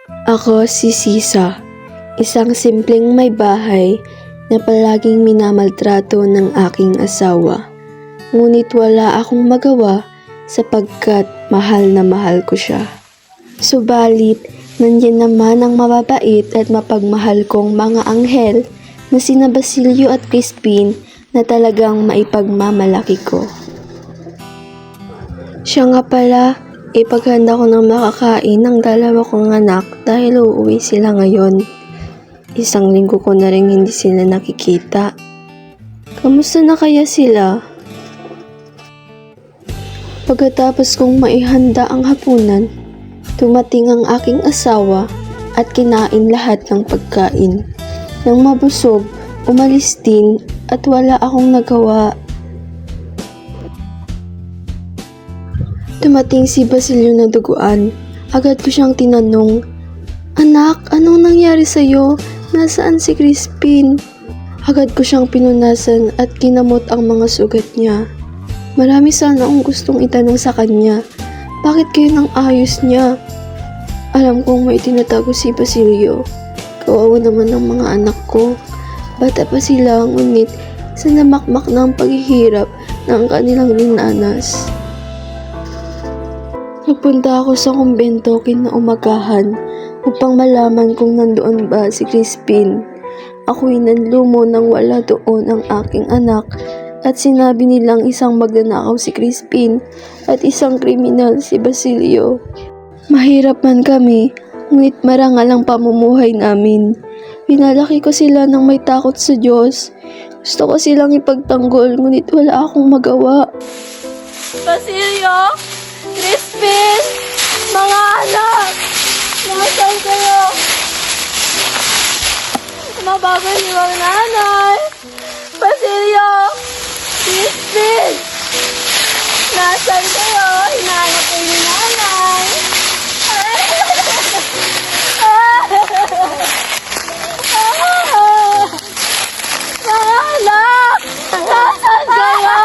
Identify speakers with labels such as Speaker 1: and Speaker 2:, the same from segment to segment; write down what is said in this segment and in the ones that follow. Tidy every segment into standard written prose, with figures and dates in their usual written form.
Speaker 1: Ako si Sisa, isang simpleng may bahay na palaging minamaltrato ng aking asawa. Ngunit wala akong magawa sapagkat mahal na mahal ko siya. Subalit, nandiyan naman ang mababait at mapagmahal kong mga anghel na sina Basilio at Crispin na talagang maipagmamalaki ko. Siya nga pala, ipaghanda ko ng makakain ng dalawa kong anak dahil uuwi sila ngayon. Isang linggo ko na rin hindi sila nakikita. Kamusta na kaya sila? Pagkatapos kong maihanda ang hapunan, dumating ang aking asawa at kinain lahat ng pagkain. Nang mabusog, umalis din at wala akong nagawa. Dumating si Basilio na duguan. Agad ko siyang tinanong, "Anak, anong nangyari sa'yo? Nasaan si Crispin?" Agad ko siyang pinunasan at kinamot ang mga sugat niya. Marami sana akong gustong itanong sa kanya. Bakit kayo nang ayos niya? Alam kong may tinatago si Basilio. Kawawa naman ng mga anak ko. Bata pa sila, ngunit sa namakmak ng paghihirap ng kanilang dinanas. Nagpunta ako sa kumbento kinaumagahan upang malaman kung nandoon ba si Crispin. Ako'y nanlumo nang wala doon ang aking anak at sinabi nilang isang magnanakaw si Crispin at isang kriminal si Basilio. Mahirap man kami, ngunit marangal ang pamumuhay namin. Pinalaki ko sila ng may takot sa Diyos. Gusto ko silang ipagtanggol, ngunit wala akong magawa.
Speaker 2: Basilio! Crispin! Mga anak! Nasaan kayo? Mabagal niyo ang nanay! Basilio! Crispin! Nasaan kayo? Hinahanap kayo ni nanay! Mga anak! Nasaan kayo?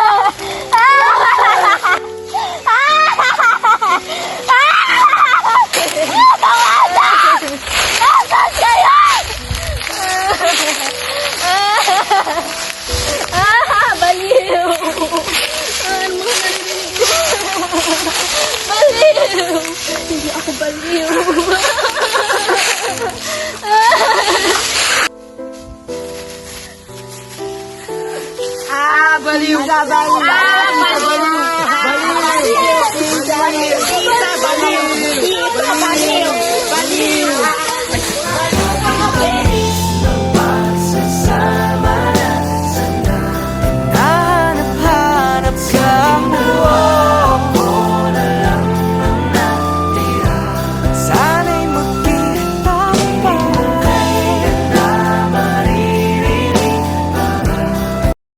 Speaker 2: Baliw! Ano mo narinig ko? Baliw! Hindi ako baliw.
Speaker 3: Baliw ka, baliw!